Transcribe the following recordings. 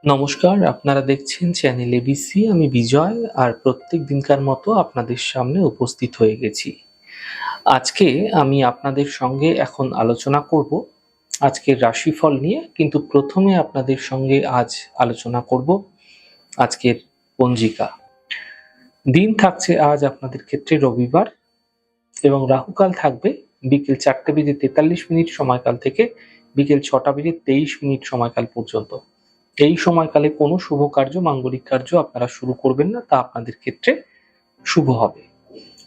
নমস্কার, আপনারা দেখছেন চ্যানেল এবিসি। আমি বিজয়, আর প্রত্যেক দিনকার মতো আপনাদের সামনে উপস্থিত হয়ে গেছি। আজকে আমি আপনাদের সঙ্গে এখন আলোচনা করব আজকের রাশিফল নিয়ে, কিন্তু প্রথমে আপনাদের সঙ্গে আজ আলোচনা করব আজকের পঞ্জিকা। দিন থাকছে আজ আপনাদের ক্ষেত্রে রবিবার, এবং রাহুকাল থাকবে বিকেল 4:43 সময়কাল থেকে বিকেল 6:23 সময়কাল পর্যন্ত। এই সময়কালে কোনো শুভ কার্য, মাঙ্গলিক কার্য আপনারা শুরু করবেন না, তা আপনাদের ক্ষেত্রে শুভ হবে।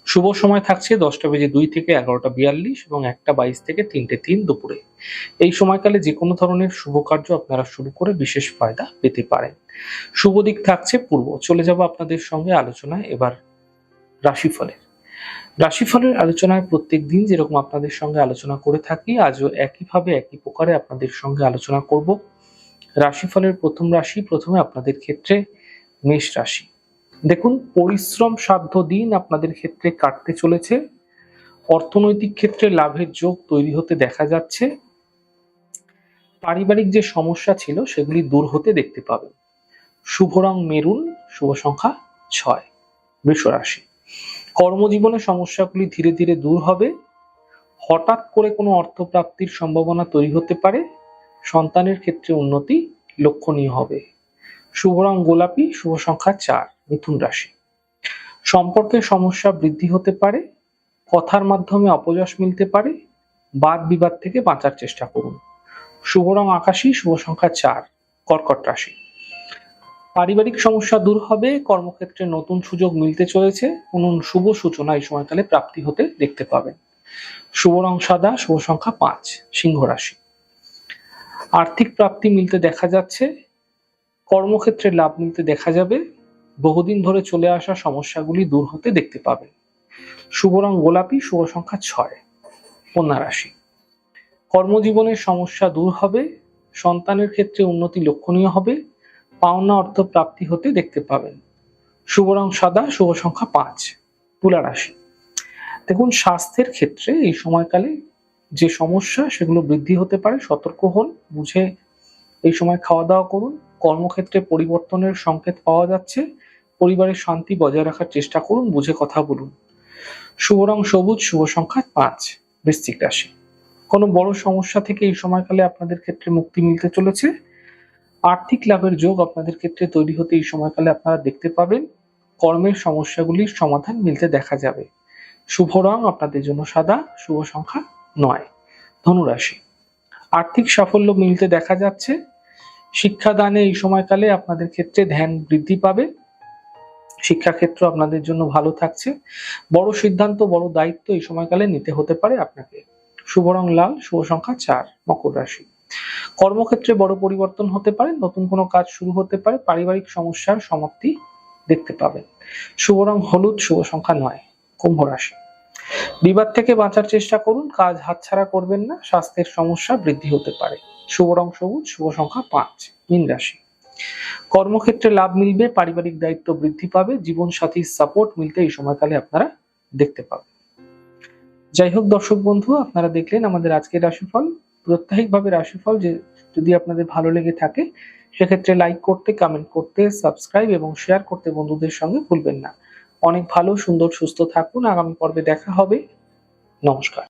শুভ সময় থাকছে 10:02 থেকে 11:42 এবং 1:22 থেকে 3:03 দুপুরে। এই সময়কালে যে কোনো ধরনের শুভ কার্য আপনারা শুরু করে বিশেষ ফায়দা পেতে পারেন। শুভ দিক থাকছে পূর্ব। চলে যাব আপনাদের সঙ্গে আলোচনায় এবার রাশিফলের। রাশিফলের আলোচনায় প্রত্যেক দিন যেরকম আপনাদের সঙ্গে আলোচনা করে থাকি, আজও একইভাবে একই প্রকারে আপনাদের সঙ্গে আলোচনা করব। রাশিফলের প্রথম রাশি, প্রথমে আপনাদের ক্ষেত্রে মেষ রাশি। দেখুন, পরিশ্রম সাধ্য দিন আপনাদের ক্ষেত্রে কাটতে চলেছে। অর্থনৈতিক ক্ষেত্রে লাভের যোগ তৈরি হতে দেখা যাচ্ছে। পারিবারিক যে সমস্যা ছিল সেগুলি দূর হতে দেখতে পাবেন। শুভ রং মেরুন, শুভ সংখ্যা 6। বৃষ রাশি। কর্মজীবনে সমস্যাগুলি ধীরে ধীরে দূর হবে। হঠাৎ করে কোনো অর্থপ্রাপ্তির সম্ভাবনা তৈরি হতে পারে। সন্তানের ক্ষেত্রে উন্নতি লক্ষণীয় হবে। শুভ রং গোলাপি, শুভ সংখ্যা 4। মিথুন রাশি। সম্পর্কের সমস্যা বৃদ্ধি হতে পারে। কথার মাধ্যমে অপযশ মিলতে পারে। বাদ বিবাদ থেকে বাঁচার চেষ্টা করুন। শুভ রং আকাশী, শুভ সংখ্যা 4। কর্কট রাশি। পারিবারিক সমস্যা দূর হবে। কর্মক্ষেত্রে নতুন সুযোগ মিলতে চলেছে। কোনো শুভ সূচনা এই সময়কালে প্রাপ্তি হতে দেখতে পাবেন। শুভ রং সাদা, শুভ সংখ্যা 5। সিংহ রাশি। আর্থিক প্রাপ্তি মিলতে দেখা যাচ্ছে। কর্মক্ষেত্রে লাভ মিলতে দেখা যাবে। বহুদিন ধরে চলে আসা সমস্যাগুলি দূর হতে দেখতে পাবেন। শুভ রং গোলাপি, শুভ সংখ্যা 6। কন্যা রাশি। কর্মজীবনের সমস্যা দূর হবে। সন্তানের ক্ষেত্রে উন্নতি লক্ষণীয় হবে। পাওনা অর্থ প্রাপ্তি হতে দেখতে পাবেন। শুভ রং সাদা, শুভ সংখ্যা 5। তুলা রাশি। দেখুন, স্বাস্থ্যের ক্ষেত্রে এই সময়কালে যে সমস্যা সেগুলো বৃদ্ধি হতে পারে। সতর্ক হন, বুঝে এই সময় খাওয়া দাওয়া করুন। কর্মক্ষেত্রে পরিবর্তনের সংকেত পাওয়া যাচ্ছে। পরিবারের শান্তি বজায় রাখার চেষ্টা করুন, বুঝে কথা বলুন। শুভ রং সবুজ, শুভ সংখ্যা 5। বৃশ্চিক রাশি। কোনো বড় সমস্যা থেকে এই সময়কালে আপনাদের ক্ষেত্রে মুক্তি মিলতে চলেছে। আর্থিক লাভের যোগ আপনাদের ক্ষেত্রে তৈরি হতে এই সময়কালে আপনারা দেখতে পাবেন। কর্মের সমস্যাগুলির সমাধান মিলতে দেখা যাবে। শুভ রং আপনাদের জন্য সাদা, শুভ সংখ্যা 9। ধনুরাশি। আর্থিক সাফল্য মিলতে দেখা যাচ্ছে। শিক্ষাদানে এই সময়কালে আপনাদের ক্ষেত্রে ধ্যান বৃদ্ধি পাবে। শিক্ষাক্ষেত্র আপনাদের জন্য ভালো থাকছে। বড় সিদ্ধান্ত, বড় দায়িত্ব এই সময়কালে নিতে হতে পারে আপনাকে। শুভ রং লাল, শুভ সংখ্যা 4। মকর রাশি। কর্মক্ষেত্রে বড় পরিবর্তন হতে পারে। নতুন কোনো কাজ শুরু হতে পারে। পারিবারিক সমস্যার সমাপ্তি দেখতে পাবেন। শুভ রং হলুদ, শুভ সংখ্যা 9। কুম্ভ রাশি। বিবাদ থেকে বাঁচার চেষ্টা করুন। কাজ হাতছাড়া করবেন না। স্বাস্থ্যের সমস্যা বৃদ্ধি হতে পারে। শুভ রং সবুজ, শুভ সংখ্যা 5। মীন রাশি। কর্মক্ষেত্রে লাভ মিলবে। পারিবারিক দায়িত্ব বৃদ্ধি পাবে। জীবন সাথীর সাপোর্ট মিলতে এই সময়কালে আপনারা দেখতে পাবেন। যাই হোক দর্শক বন্ধু, আপনারা দেখলেন আমাদের আজকের রাশিফল। প্রত্যাহিকভাবে রাশিফল যদি আপনাদের ভালো লেগে থাকে, সেক্ষেত্রে লাইক করতে, কমেন্ট করতে, সাবস্ক্রাইব এবং শেয়ার করতে বন্ধুদের সঙ্গে ভুলবেন না। অনেক ভালো, সুন্দর, সুস্থ থাকুন। আগামী পর্বে দেখা হবে। নমস্কার।